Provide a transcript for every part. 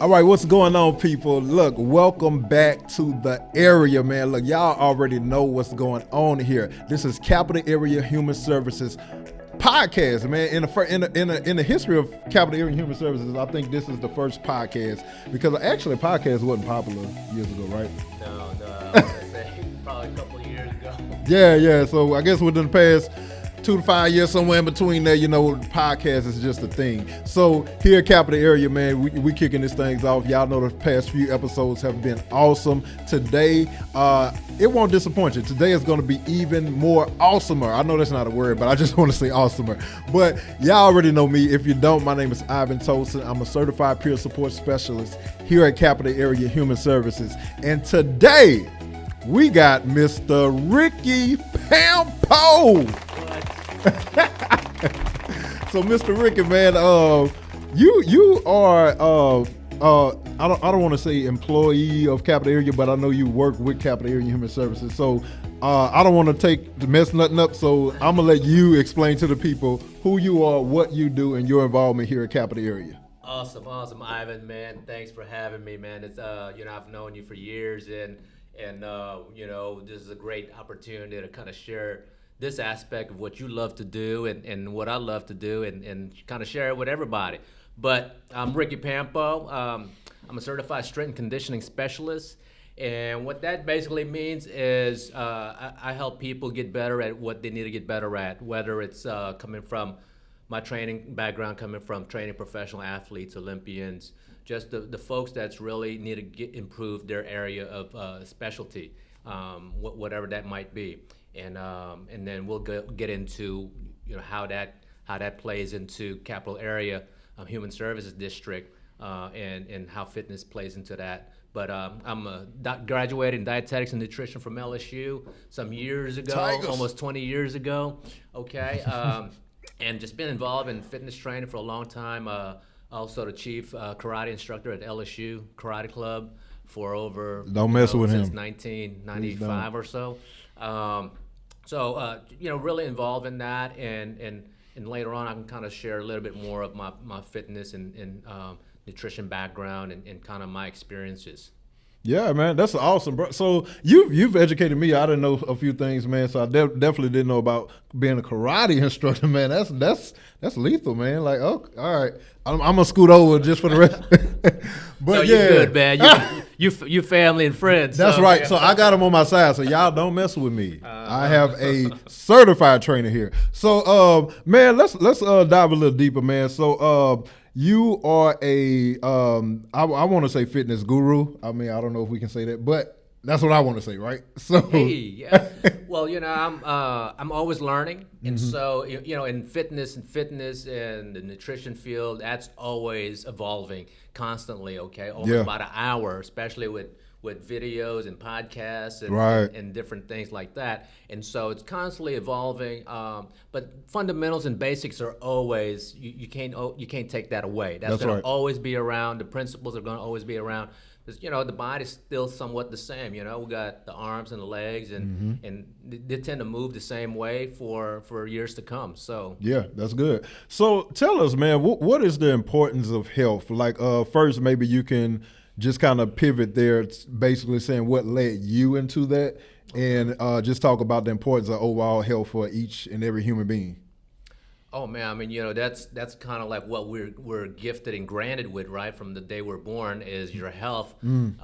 All right, what's going on, people? Look, welcome back to the area, man. Look, y'all already know what's going on here. This is Capital Area Human Services podcast, man. In the history of Capital Area Human Services, I think this is the first podcast because actually, podcast wasn't popular years ago, right? No, I was gonna say probably a couple of years ago. Yeah. So I guess within the past 2 to 5 years, somewhere in between there, podcast is just a thing. So here at Capital Area, man, we kicking this things off. Y'all know the past few episodes have been awesome. Today, it won't disappoint you. Today is going to be even more awesomer. I know that's not a word, but I just want to say awesomer. But y'all already know me. If you don't, my name is Ivan Tosin. I'm a certified peer support specialist here at Capital Area Human Services. And today, we got Mr. Ricky Pampo. So, Mr. Ricky, man, you are I don't want to say employee of Capital Area, but I know you work with Capital Area Human Services. So I don't want to mess nothing up. So I'm gonna let you explain to the people who you are, what you do, and your involvement here at Capital Area. Awesome, Ivan, man. Thanks for having me, man. It's I've known you for years, and this is a great opportunity to kind of share this aspect of what you love to do and what I love to do and kind of share it with everybody. But I'm Ricky Pampo. I'm a certified strength and conditioning specialist. And what that basically means is I help people get better at what they need to get better at, whether it's coming from my training background, coming from training professional athletes, Olympians, just the folks that's really need to improve their area of specialty, whatever that might be. And then we'll get into how that plays into Capital Area Human Services District and how fitness plays into that. But I'm graduated in dietetics and nutrition from LSU some years ago, Tigers. Almost 20 years ago. Okay, and just been involved in fitness training for a long time. Also the chief karate instructor at LSU Karate Club for over Don't mess with since him. 1995 or so. Really involved in that, and later on I can kind of share a little bit more of my fitness and nutrition background and kind of my experiences. Yeah, man, that's awesome, bro. So you've educated me. I didn't know a few things, man. So I definitely didn't know about being a karate instructor, man. That's lethal, man. Like, oh, all right, I'm gonna scoot over just for the rest. But no, yeah, you're good, man. You family and friends. That's right. Yeah. So I got them on my side. So y'all don't mess with me. I have a certified trainer here. So, man, let's dive a little deeper, man. So, you are I want to say fitness guru. I mean, I don't know if we can say that, but that's what I want to say, right? So, hey, yeah. Well, I'm always learning, and so in fitness and the nutrition field, that's always evolving constantly. Okay, almost about an hour, especially with videos and podcasts and different things like that. And so it's constantly evolving. But fundamentals and basics are always you can't take that away. That's going to always be around. The principles are going to always be around. Because the body's still somewhat the same. We got the arms and the legs, and they tend to move the same way for years to come. So yeah, that's good. So tell us, man, what is the importance of health? Like, first, maybe you can just kind of pivot there, basically saying what led you into that, and just talk about the importance of overall health for each and every human being. Oh man, I mean, that's kind of like what we're gifted and granted with, right, from the day we're born is your health, and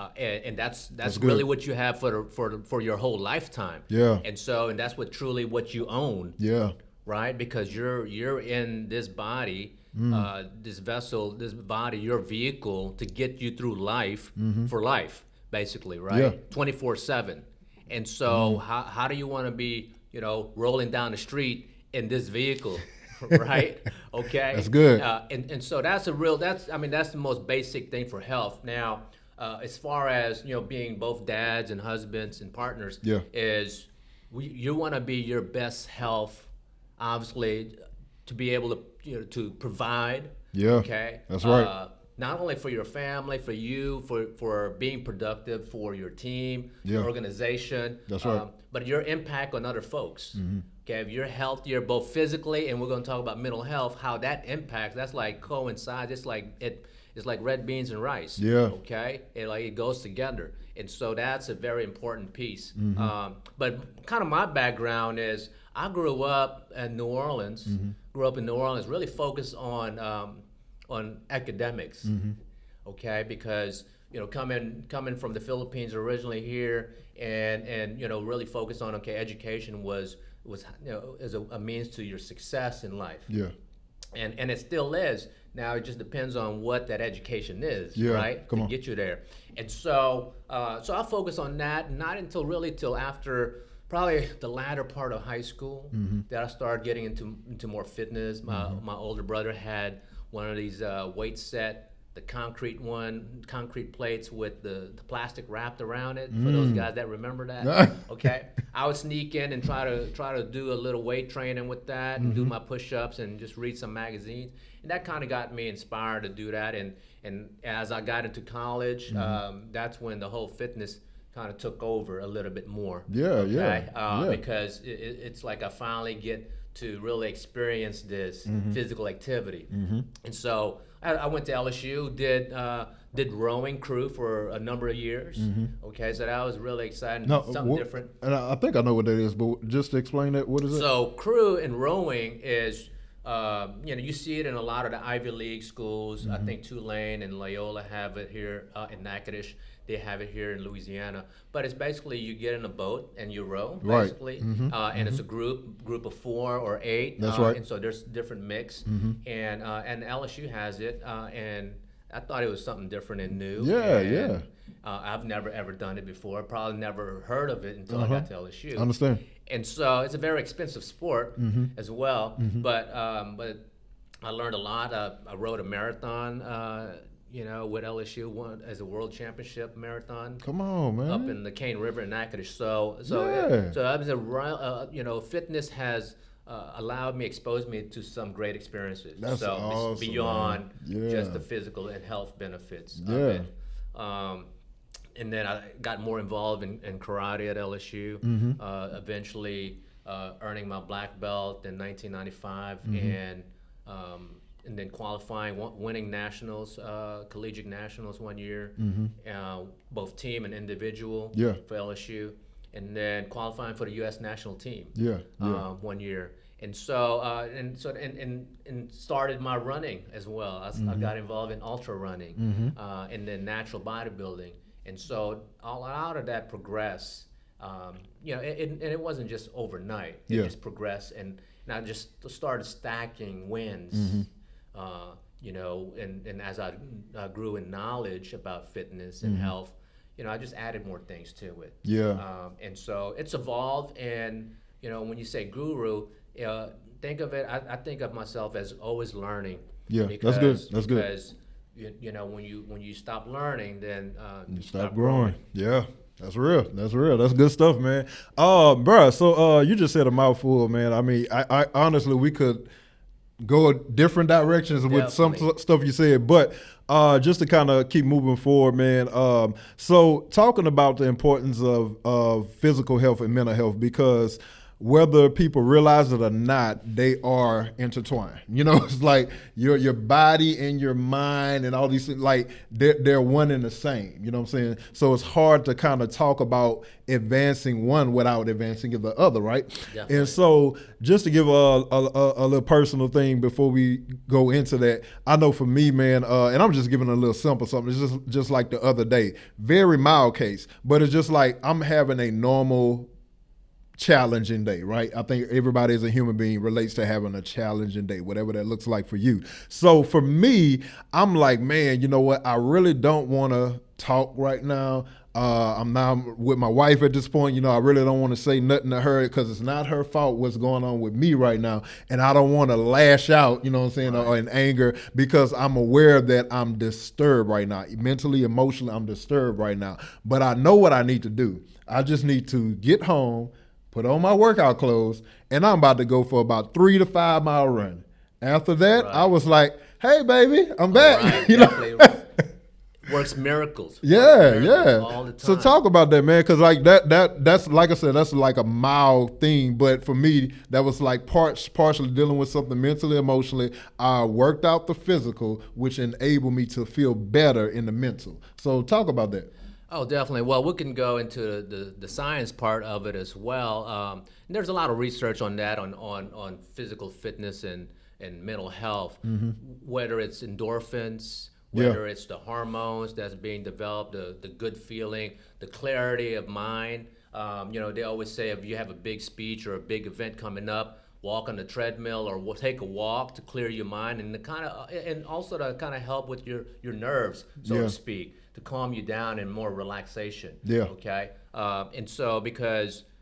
that's really what you have for your whole lifetime. Yeah. And that's truly what you own. Yeah. Right, because you're in this body, this vessel, this body, your vehicle to get you through life for life, basically, right? Yeah. 24/7. And so how do you want to be, rolling down the street in this vehicle? Right. Okay. That's good. And so that's the most basic thing for health. Now, as far as being both dads and husbands and partners, you want to be your best health, obviously, to be able to to provide. Yeah. Okay. That's right. Not only for your family, for you, for being productive, for your team, your organization. That's right. But your impact on other folks. Okay, if you're healthier both physically, and we're going to talk about mental health, how that impacts, that's like coincides. It's It's like red beans and rice. Yeah. Okay. It goes together, and so that's a very important piece. But kind of my background is I grew up in New Orleans. Grew up in New Orleans, really focused on academics. Okay, because coming from the Philippines originally here, and really focused on education was as a means to your success in life. Yeah. And it still is. Now it just depends on what that education is, Yeah, right? come to on. get you there. And so I focus on that, not till after probably the latter part of high school that I started getting into more fitness. My older brother had one of these weight set, the concrete plates with the plastic wrapped around it. For those guys that remember that, okay. I would sneak in and try to do a little weight training with that, and do my push-ups and just read some magazines. And that kind of got me inspired to do that. And as I got into college, that's when the whole fitness kind of took over a little bit more. Because it's like I finally get to really experience this physical activity. And so I went to LSU, did rowing crew for a number of years. Okay, so that was really exciting, something different. And I think I know what that is, but just to explain that, what is it? So crew and rowing is, you see it in a lot of the Ivy League schools. I think Tulane and Loyola have it here in Natchitoches. They have it here in Louisiana. But it's basically you get in a boat and you row, basically. And it's a group of 4 or 8. That's right. And so there's different mix. And LSU has it. And I thought it was something different and new. Yeah. I've never ever done it before. Probably never heard of it until I got to LSU. Understand. And so it's a very expensive sport as well. But I learned a lot. I rode a marathon, with LSU, won as a world championship marathon. Come on, man. Up in the Cane River in Natchitoches. So I was fitness has exposed me to some great experiences. That's awesome, beyond man. just the physical and health benefits of Yeah. it. And then I got more involved in karate at LSU, eventually earning my black belt in 1995, and then qualifying, winning nationals, collegiate nationals one year, both team and individual for LSU, and then qualifying for the U.S. national team 1 year. And so and started my running as well. I got involved in ultra running, and then natural bodybuilding. And so all out of that progressed, and it wasn't just overnight. It just progressed, and I just started stacking wins. And as I grew in knowledge about fitness and health, I just added more things to it. And so it's evolved. And when you say guru, think of it. I think of myself as always learning. That's good. That's good. Because when you stop learning, then you stop growing. Yeah, that's real. That's real. That's good stuff, man. Bruh, so you just said a mouthful, man. I mean, I honestly, we could go different directions with some stuff you said, but just to kind of keep moving forward, man. So talking about the importance of physical health and mental health, because whether people realize it or not, they are intertwined. It's like your body and your mind and all these things, like they're one and the same. You know what I'm saying? So it's hard to kind of talk about advancing one without advancing the other, right? Definitely. And so just to give a little personal thing before we go into that, I know for me, man, and I'm just giving a little simple something. It's just like the other day, very mild case, but it's just like I'm having a normal challenging day, right? I think everybody as a human being relates to having a challenging day, whatever that looks like for you. So for me, I'm like, man, you know what? I really don't want to talk right now. I'm now with my wife at this point. I really don't want to say nothing to her because it's not her fault what's going on with me right now. And I don't want to lash out, you know what I'm saying, or in anger, because I'm aware that I'm disturbed right now. Mentally, emotionally, I'm disturbed right now. But I know what I need to do. I just need to get home, put on my workout clothes, and I'm about to go for about 3 to 5 mile run. After that, I was like, hey, baby, I'm back. Right, works miracles. Yeah. All the time. So talk about that, man, because like that's like I said, that's like a mild thing, but for me, that was like partially dealing with something mentally, emotionally. I worked out the physical, which enabled me to feel better in the mental. So talk about that. Oh, definitely. Well, we can go into the science part of it as well. There's a lot of research on that, on physical fitness and mental health, whether it's endorphins, whether it's the hormones that's being developed, the good feeling, the clarity of mind. They always say if you have a big speech or a big event coming up, walk on the treadmill or take a walk to clear your mind and also to kind of help with your nerves, so to speak, to calm you down and more relaxation. Yeah. Okay.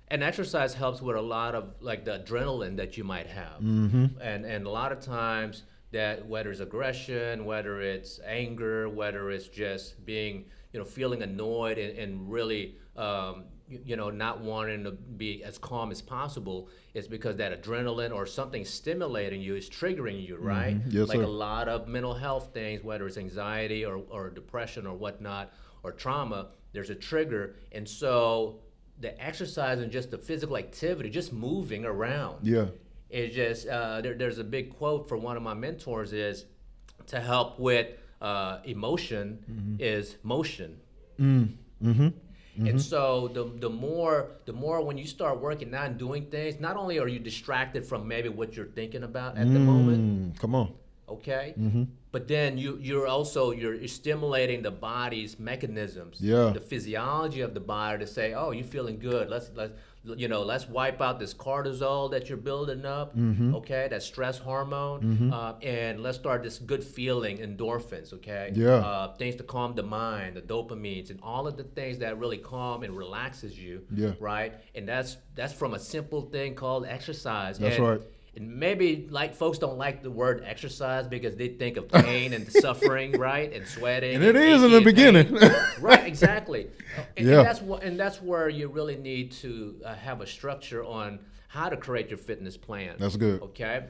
And exercise helps with a lot of like the adrenaline that you might have, and a lot of times that whether it's aggression, whether it's anger, whether it's just being feeling annoyed and really not wanting to be as calm as possible, is because that adrenaline or something stimulating you is triggering you, right? Yes, like sir. a lot of mental health things, whether it's anxiety or depression or whatnot, or trauma, there's a trigger. And so the exercise and just the physical activity, just moving around, is just, there's a big quote for one of my mentors is, to help with emotion is motion. And so the more when you start working out and doing things, not only are you distracted from maybe what you're thinking about at the moment. Come on. Okay. But then you're stimulating the body's mechanisms, the physiology of the body to say, oh, you're feeling good. Let's wipe out this cortisol that you're building up, okay, that stress hormone, and let's start this good feeling, endorphins, okay, things to calm the mind, the dopamines, and all of the things that really calm and relaxes you, right? And that's from a simple thing called exercise. That's right. And maybe like folks don't like the word exercise because they think of pain and suffering, right, and sweating. And it is in the beginning. Right, exactly. And that's where you really need to have a structure on how to create your fitness plan. That's good. Okay,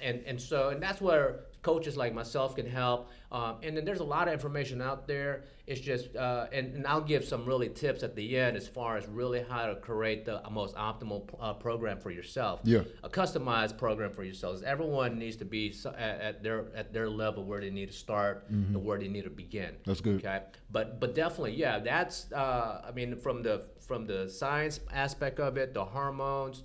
and that's where coaches like myself can help. And then there's a lot of information out there. It's just, and I'll give some really tips at the end as far as really how to create the most optimal program for yourself. A customized program for yourselves. Everyone needs to be at their level where they need to start and where they need to begin. That's good. Okay, but definitely, that's from the science aspect of it, the hormones,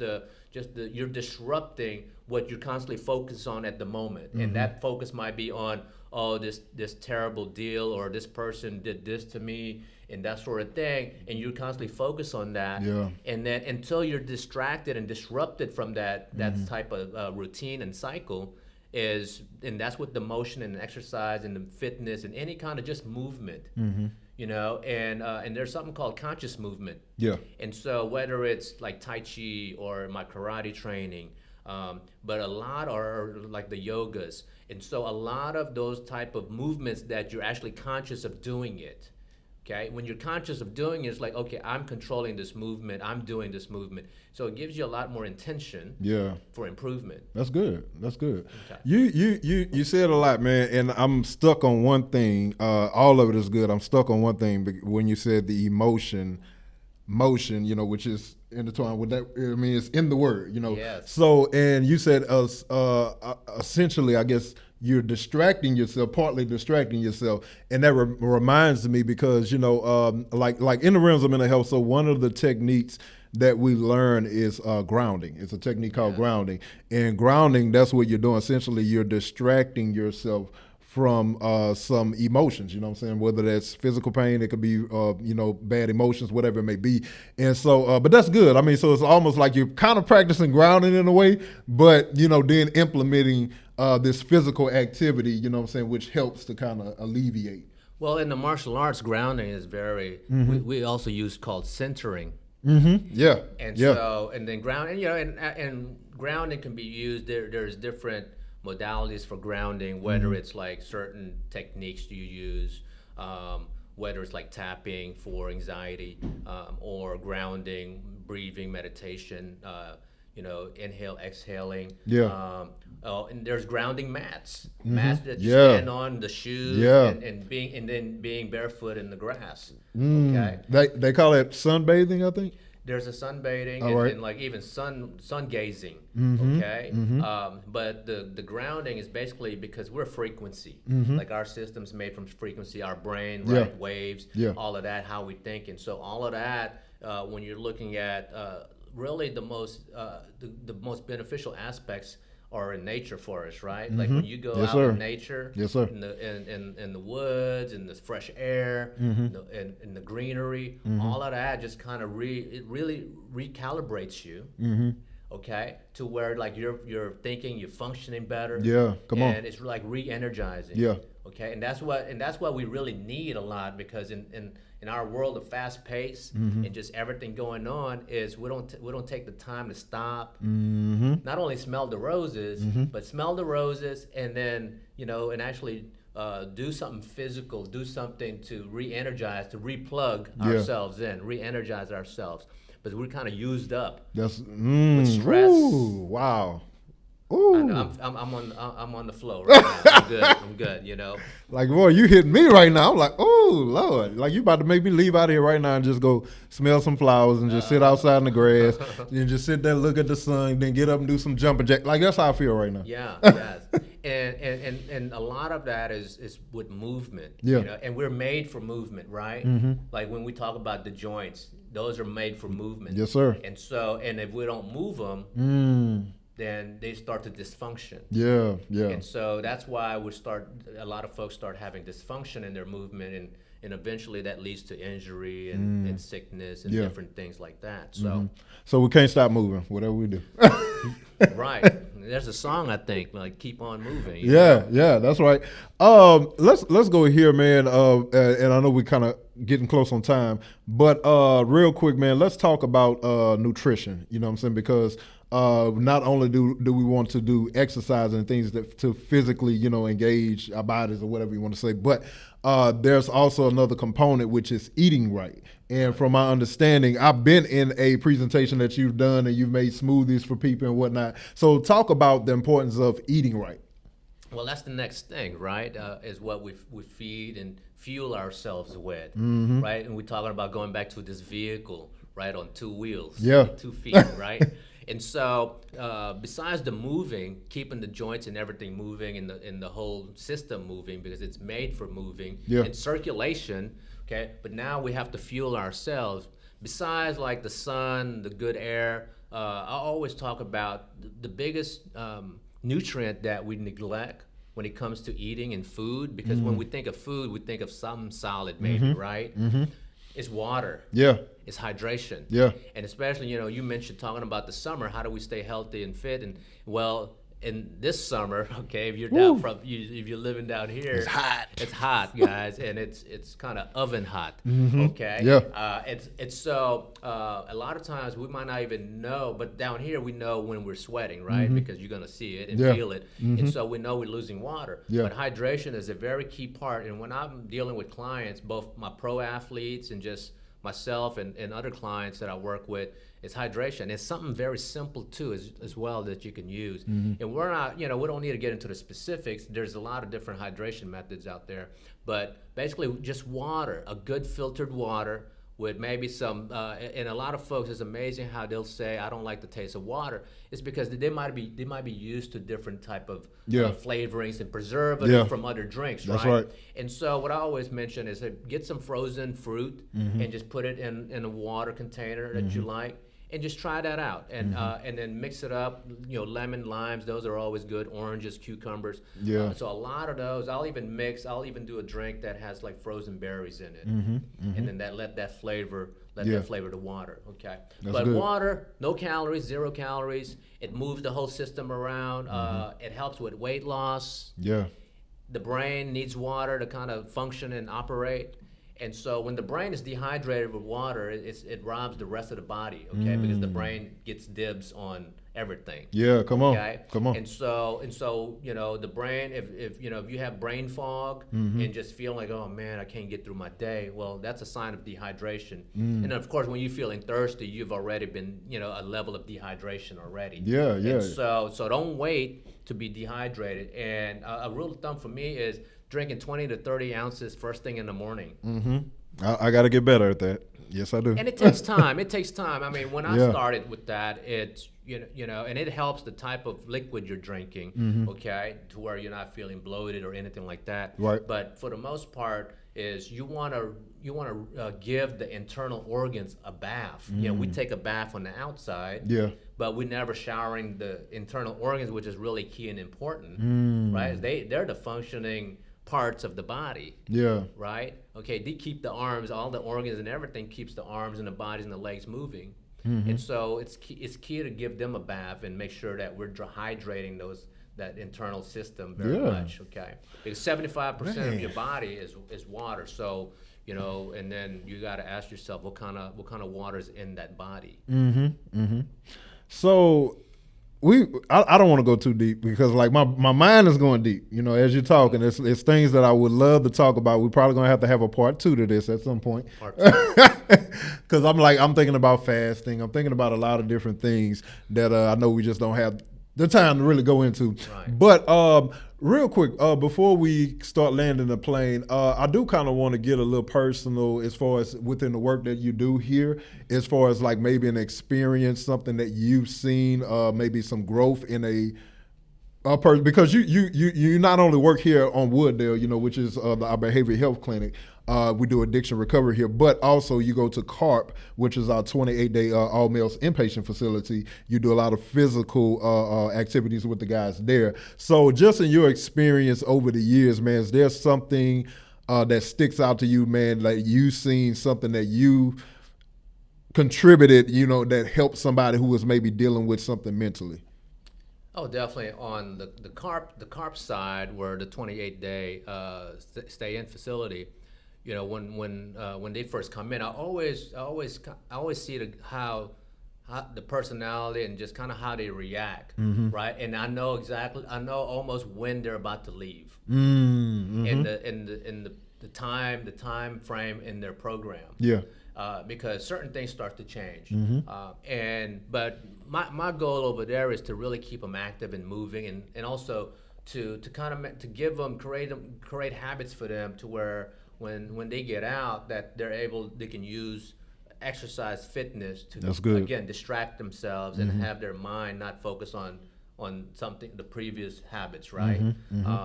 you're disrupting what you're constantly focused on at the moment, and that focus might be on, oh, this terrible deal, or this person did this to me, and that sort of thing, and you're constantly focused on that, and then until you're distracted and disrupted from that type of routine and cycle, and that's with the motion and exercise and the fitness and any kind of just movement, and there's something called conscious movement. And so whether it's like Tai Chi or my karate training, but a lot are like the yogas. And so a lot of those type of movements that you're actually conscious of doing it. Okay, when you're conscious of doing it, it's like, okay, I'm controlling this movement, I'm doing this movement. So it gives you a lot more intention for improvement. That's good. That's good. Okay. You said a lot, man, and I'm stuck on one thing. All of it is good. I'm stuck on one thing when you said the motion, which is intertwined with that. I mean, it's in the word, Yes. So, and you said essentially, I guess, you're distracting yourself, partly distracting yourself, and that reminds me because like in the realms of mental health. So one of the techniques that we learn is grounding. It's a technique called grounding, and grounding, that's what you're doing. Essentially, you're distracting yourself from some emotions, whether that's physical pain, it could be, bad emotions, whatever it may be. And so, but that's good. I mean, so it's almost like you're kind of practicing grounding in a way, but, then implementing this physical activity, which helps to kind of alleviate. Well, in the martial arts, grounding is very, we also use called centering. Yeah. And so, and then grounding, and grounding can be used, there's different modalities for grounding, whether it's like certain techniques you use, whether it's like tapping for anxiety, or grounding, breathing, meditation, inhale, exhaling. Oh, and there's grounding mats, mats that you Yeah. stand on, the shoes, Yeah. and then being barefoot in the grass. Mm. Okay. They call it sunbathing, I think. There's a sunbathing All right. and like even sun gazing. Mm-hmm. Okay. But the grounding is basically because we're frequency. Like our system's made from frequency, our brain, Yeah. right? Waves, Yeah. all of that, how we think, and so all of that. When you're looking at really the most beneficial aspects are in nature for us, right? Like when you go Yes, out sir. in nature, Yes, sir. in the woods, in the fresh air, in the greenery, all of that just kind of it really recalibrates you, okay, to where like you're thinking, you're functioning better. Yeah, come on. And it's like re-energizing. Yeah. Okay, and that's what we really need a lot, because in our world of fast pace and just everything going on is we don't take the time to stop, not only smell the roses, but smell the roses, and then and actually do something physical, do something to re-energize, to replug ourselves in, re-energize ourselves, but we're kind of used up That's with stress. Ooh, wow. Ooh. I know, I'm on the flow right now. I'm good. Like, boy, you hitting me right now. I'm like, oh, Lord. Like, you about to make me leave out of here right now and just go smell some flowers and just sit outside in the grass and just sit there, look at the sun, then get up and do some jumping jack. Like, that's how I feel right now. Yeah, yes. And a lot of that is with movement. Yeah. And we're made for movement, right? Like when we talk about the joints, those are made for movement. Yes, sir. And if we don't move them, then they start to dysfunction. Yeah, yeah. And so that's why a lot of folks start having dysfunction in their movement, and eventually that leads to injury and sickness and different things like that. So So we can't stop moving, whatever we do. right. There's a song, I think, like "Keep on Moving." Yeah, that's right. Let's go here, man. And I know we kind of getting close on time, but real quick, man, let's talk about nutrition. You know what I'm saying? Because not only do we want to do exercise and things to physically, engage our bodies or whatever you want to say, but there's also another component, which is eating right. And from my understanding, I've been in a presentation that you've done and you've made smoothies for people and whatnot. So talk about the importance of eating right. Well, that's the next thing, right? Is what we feed and fuel ourselves with, right? And we're talking about going back to this vehicle, right, on two wheels, 2 feet, right? And so, besides the moving, keeping the joints and everything moving, and the whole system moving, because it's made for moving, and circulation, okay? But now we have to fuel ourselves. Besides, like the sun, the good air, I always talk about the biggest nutrient that we neglect when it comes to eating and food, because when we think of food, we think of something solid, maybe, right? It's water. Yeah. It's hydration. Yeah. And especially, you mentioned talking about the summer. How do we stay healthy and fit? And well, in this summer, okay, if you're if you're living down here, it's hot. It's hot, guys, and it's kind of oven hot. Okay. Yeah. It's so a lot of times we might not even know, but down here we know when we're sweating, right? Because you're gonna see it and feel it, and so we know we're losing water. Yeah. But hydration is a very key part. And when I'm dealing with clients, both my pro athletes and just myself and other clients that I work with, it's hydration. It's something very simple too, as well, that you can use. And we're not, we don't need to get into the specifics. There's a lot of different hydration methods out there, but basically just water, a good filtered water with maybe some, and a lot of folks, it's amazing how they'll say, I don't like the taste of water. It's because they might be used to different type of flavorings and preservatives from other drinks, That's right. And so what I always mention is get some frozen fruit and just put it in a water container that you like, and just try that out, and then mix it up. Lemon, limes, those are always good. Oranges, cucumbers. Yeah. So a lot of those. I'll even do a drink that has like frozen berries in it, and then let that flavor the water. Okay. But good. water, no calories, 0 calories. It moves the whole system around. It helps with weight loss. Yeah. The brain needs water to kind of function and operate. And so when the brain is dehydrated with water, it robs the rest of the body, okay? Because the brain gets dibs on everything. Yeah, come on. Okay. Come on. And so the brain, if you have brain fog and just feel like, oh man, I can't get through my day, well, that's a sign of dehydration. And of course, when you're feeling thirsty, you've already been a level of dehydration already. Yeah, yeah. And so don't wait to be dehydrated. And a rule of thumb for me is drinking 20 to 30 ounces first thing in the morning. I got to get better at that. Yes, I do. And it takes time. It takes time. I mean, when I Yeah. started with that, it's and it helps the type of liquid you're drinking, okay, to where you're not feeling bloated or anything like that. Right. But for the most part, is you want to give the internal organs a bath. We take a bath on the outside. Yeah. But we're never showering the internal organs, which is really key and important, right? They're the functioning parts of the body. Yeah. Right? Okay, they keep the arms, all the organs and everything keeps the arms and the bodies and the legs moving. And so it's key to give them a bath and make sure that we're hydrating that internal system very much, okay? Because 75% of your body is water. So, and then you got to ask yourself what kind of water is in that body. So I don't want to go too deep because like my mind is going deep, as you're talking. It's things that I would love to talk about. We're probably going to have a part 2 to this at some point. Part 2. Because I'm thinking about fasting. I'm thinking about a lot of different things that I know we just don't have the time to really go into. Right. But real quick, before we start landing the plane, I do kind of want to get a little personal as far as within the work that you do here, as far as like maybe an experience, something that you've seen, maybe some growth in a person, because you not only work here on Wooddale, which is our behavioral health clinic. We do addiction recovery here, but also you go to CARP, which is our 28-day all males inpatient facility. You do a lot of physical activities with the guys there. So just in your experience over the years, man, is there something that sticks out to you, man, like you seen something that you contributed, that helped somebody who was maybe dealing with something mentally? Oh, definitely. On the CARP side, where the 28-day stay-in facility, when they first come in, I always see how the personality and just kind of how they react, right? And I know almost when they're about to leave, in the time frame in their program. Yeah. Because certain things start to change, but my goal over there is to really keep them active and moving, and also to give them create habits for them to where when they get out that they can use exercise, fitness to again distract themselves and have their mind not focus on something, the previous habits, right?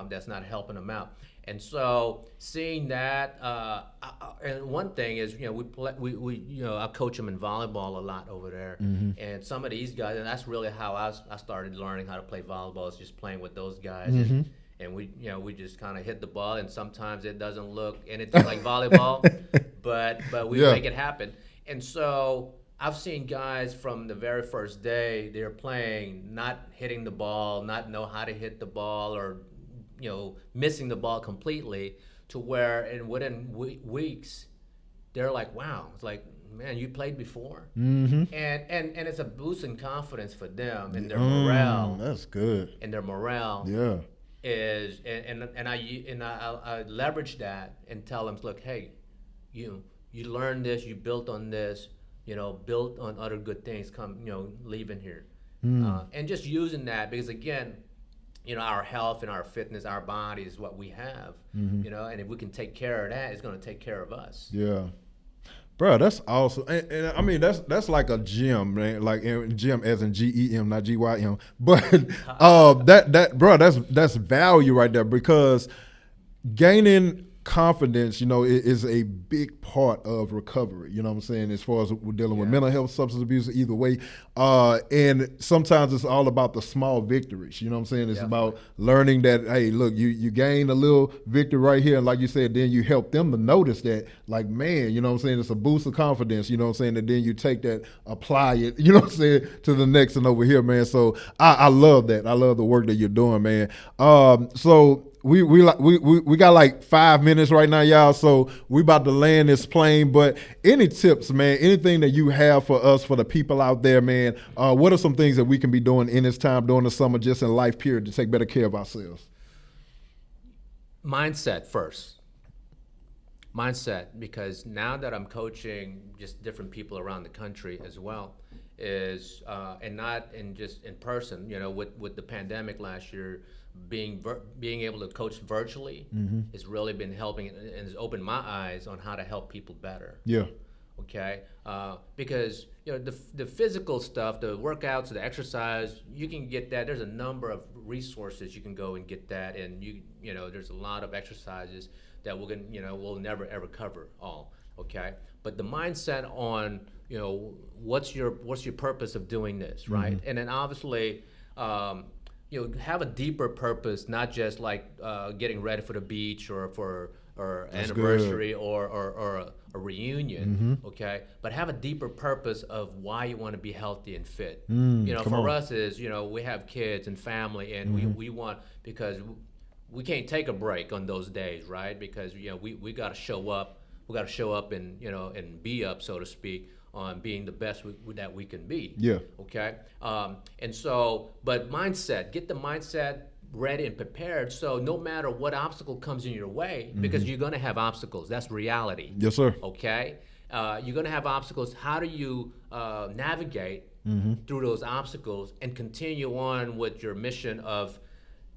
That's not helping them out. And so seeing that, and one thing is, I coach them in volleyball a lot over there, and some of these guys, and that's really how I started learning how to play volleyball, is just playing with those guys, and we just kind of hit the ball, and sometimes it doesn't look anything like volleyball, but we make it happen. And so I've seen guys from the very first day they're playing, not hitting the ball, not know how to hit the ball, or missing the ball completely, to where within weeks they're like, wow, it's like, man, you played before, and it's a boost in confidence for them and their morale. That's good. And their morale, yeah, is and I leverage that and tell them, look, hey, you learned this, you built on this, built on other good things. Come, leaving here, and just using that, because again, our health and our fitness, our body is what we have, and if we can take care of that, it's going to take care of us. Yeah. Bro, that's awesome. And I mean, that's like a gym, man. Like gym as in GEM, not GYM. But that's value right there, because gaining confidence, is a big part of recovery. You know what I'm saying? As far as we're dealing with mental health, substance abuse, either way. And sometimes it's all about the small victories. You know what I'm saying? It's about learning that, hey, look, you gain a little victory right here. And like you said, then you help them to notice that, like, man, you know what I'm saying? It's a boost of confidence, you know what I'm saying? And then you take that, apply it, you know what I'm saying, to the next and over here, man. So I love that. I love the work that you're doing, man. So we got like 5 minutes right now, y'all. So we about to land this plane. But any tips, man? Anything that you have for us, for the people out there, man? What are some things that we can be doing in this time during the summer, just in life period, to take better care of ourselves? Mindset first. Mindset, because now that I'm coaching just different people around the country as well, is and not in just in person. With the pandemic last year, being able to coach virtually has really been helping and has opened my eyes on how to help people better. Yeah. Okay. Because the physical stuff, the workouts, the exercise, you can get that. There's a number of resources you can go and get that, and there's a lot of exercises that we'll never ever cover all. Okay. But the mindset on what's your purpose of doing this, right? And then obviously have a deeper purpose, not just like getting ready for the beach or for That's anniversary or a reunion, okay? But have a deeper purpose of why you want to be healthy and fit. For us is we have kids and family, and we want, because we can't take a break on those days, right? Because we got to show up. We got to show up and and be up, so to speak, on being the best that we can be. Yeah. Okay. And so, but mindset, get the mindset ready and prepared. So no matter what obstacle comes in your way, because you're going to have obstacles. That's reality. Yes, sir. Okay. You're going to have obstacles. How do you navigate through those obstacles and continue on with your mission of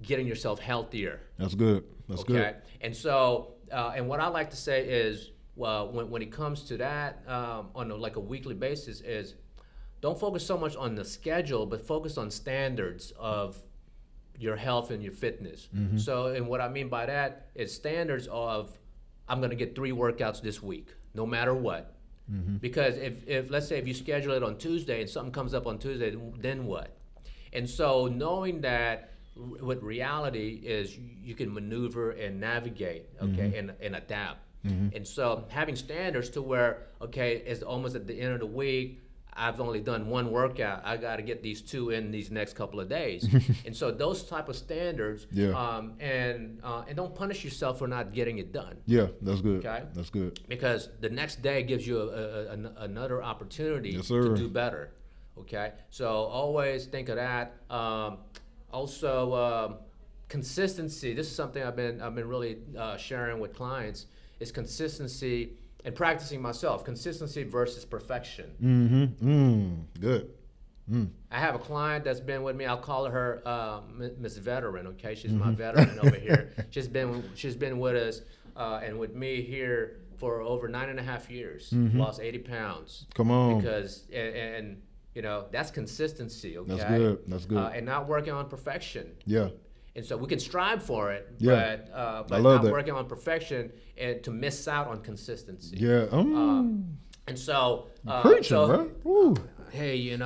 getting yourself healthier? That's good. That's okay? good. And so, and what I like to say is, well, when it comes to that on a weekly basis, is don't focus so much on the schedule, but focus on standards of your health and your fitness. So, and what I mean by that is standards of, I'm going to get 3 workouts this week, no matter what. Because if let's say if you schedule it on Tuesday and something comes up on Tuesday, then what? And so knowing that what reality is, you can maneuver and navigate, okay, and adapt. And so having standards to where, okay, it's almost at the end of the week, I've only done 1 workout. I got to get these 2 in these next couple of days. And so those type of standards, and don't punish yourself for not getting it done. Yeah, that's good. Okay, that's good. Because the next day gives you another opportunity to do better. Okay, so always think of that. Also, consistency. This is something I've been really sharing with clients. Is consistency and practicing myself. Consistency versus perfection. Good. I have a client that's been with me. I'll call her Miss Veteran. Okay, she's my veteran over here. She's been with us and with me here for over 9.5 years. Lost 80 pounds. Come on. Because and that's consistency. Okay. That's good. That's good. And not working on perfection. Yeah. And so we can strive for it, Yeah. but not working on perfection and to miss out on consistency. Yeah. And so, preaching, bro. Woo. Hey, I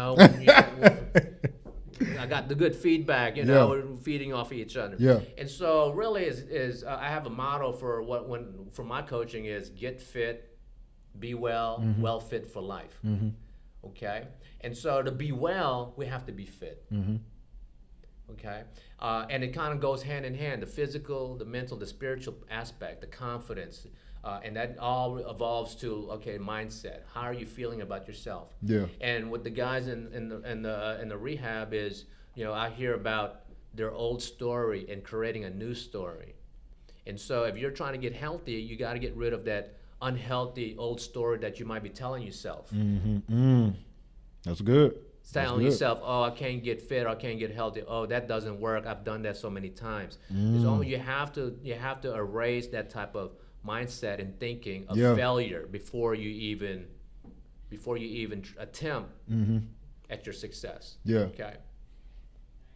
got the good feedback. We're feeding off each other. Yeah. And so, really, is I have a motto for for my coaching is get fit, be well, well fit for life. Okay. And so to be well, we have to be fit. Okay, and it kind of goes hand in hand, the physical, the mental, the spiritual aspect, the confidence, and that all evolves to, okay, mindset. How are you feeling about yourself? Yeah. And with the guys in the rehab is, I hear about their old story and creating a new story. And so if you're trying to get healthy, you got to get rid of that unhealthy old story that you might be telling yourself. That's good. Telling yourself, oh, I can't get fit, or I can't get healthy. Oh, that doesn't work. I've done that so many times. It's only you have to erase that type of mindset and thinking of failure before you even attempt at your success. Yeah. Okay.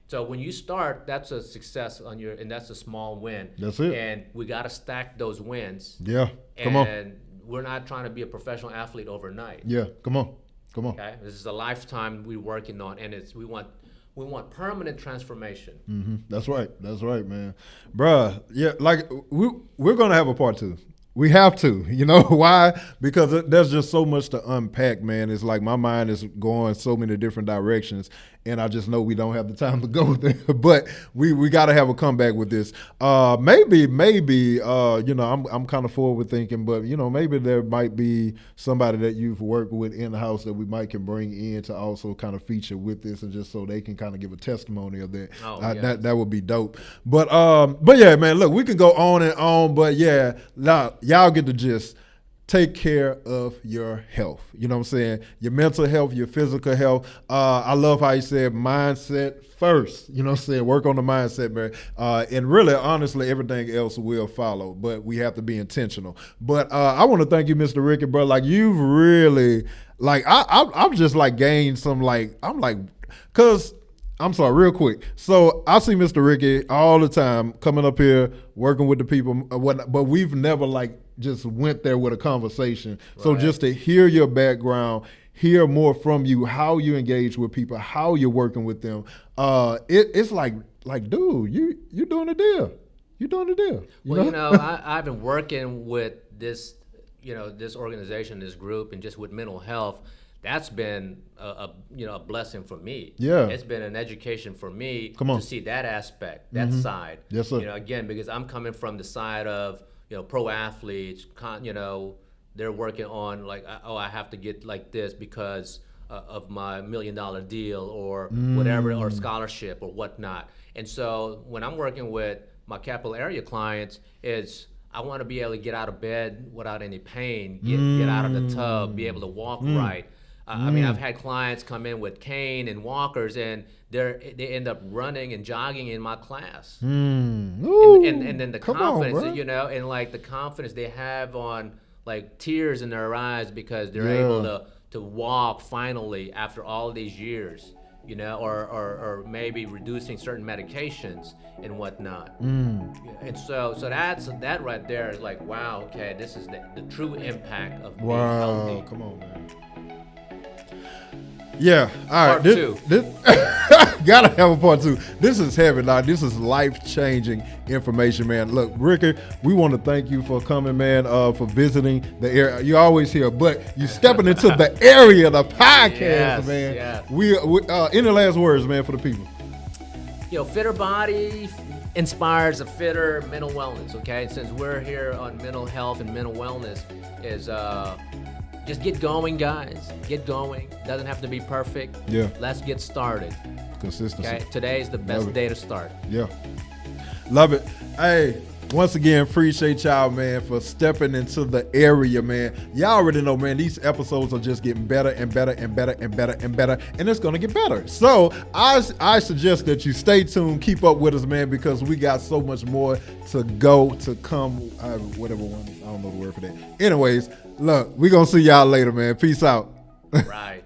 So when you start, that's a success and that's a small win. That's it. And we got to stack those wins. Yeah. Come on. And we're not trying to be a professional athlete overnight. Yeah. Come on. Come on. Okay, this is a lifetime we're working on, and we want permanent transformation. That's right. That's right, man. Bruh, yeah, like we're gonna have a part 2. We have to. You know why? Because there's just so much to unpack, man. It's like my mind is going so many different directions, and I just know we don't have the time to go there. But we got to have a comeback with this. Maybe I'm kind of forward thinking, but maybe there might be somebody that you've worked with in the house that we might can bring in to also kind of feature with this, and just so they can kind of give a testimony of that. That would be dope. But yeah, man, look, we can go on and on, but yeah, y'all get the gist. Take care of your health. You know what I'm saying? Your mental health, your physical health. I love how you said mindset first. You know what I'm saying? Work on the mindset, man. And really, honestly, everything else will follow. But we have to be intentional. But I want to thank you, Mr. Ricky, bro. Like, you've really, like, I've just, like, gained some, like, I'm like, because, I'm sorry, real quick. So I see Mr. Ricky all the time coming up here, working with the people, but we've never, like, just went there with a conversation. Right. So just to hear your background, hear more from you, how you engage with people, how you're working with them, it's like, dude, you doing the deal. You're doing the deal. I've been working with this, this organization, this group, and just with mental health. That's been a blessing for me. Yeah, it's been an education for me to see that aspect, that side. Yes, sir. Again, because I'm coming from the side of pro athletes. They're working on like, I have to get like this because of my $1 million deal or whatever, or scholarship or whatnot. And so when I'm working with my capital area clients, I want to be able to get out of bed without any pain, get out of the tub, be able to walk right. I mean, I've had clients come in with cane and walkers, and they end up running and jogging in my class. And then the confidence, and like the confidence they have on, like, tears in their eyes because they're able to walk finally after all these years, or maybe reducing certain medications and whatnot. And so that right there is like, wow, okay, this is the true impact of being healthy. Come on, man. Yeah, all right. Part two. Gotta have a part two. This is heavy, dog. This is life-changing information, man. Look, Ricky, we want to thank you for coming, man, for visiting the area. You're always here, but you stepping into the area, the podcast, man. Yes. We any last words, man, for the people? Fitter body inspires a fitter mental wellness, okay? Since we're here on mental health and mental wellness, is just get going, guys. Get going. Doesn't have to be perfect. Yeah. Let's get started. Consistency. Okay. Today's the best day to start. Yeah. Love it. Hey, once again, appreciate y'all, man, for stepping into the area, man. Y'all already know, man, these episodes are just getting better and better and better and better and better, and it's going to get better. So I suggest that you stay tuned, keep up with us, man, because we got so much more to come, whatever one, I don't know the word for that. Anyways, look, we're going to see y'all later, man. Peace out. Right.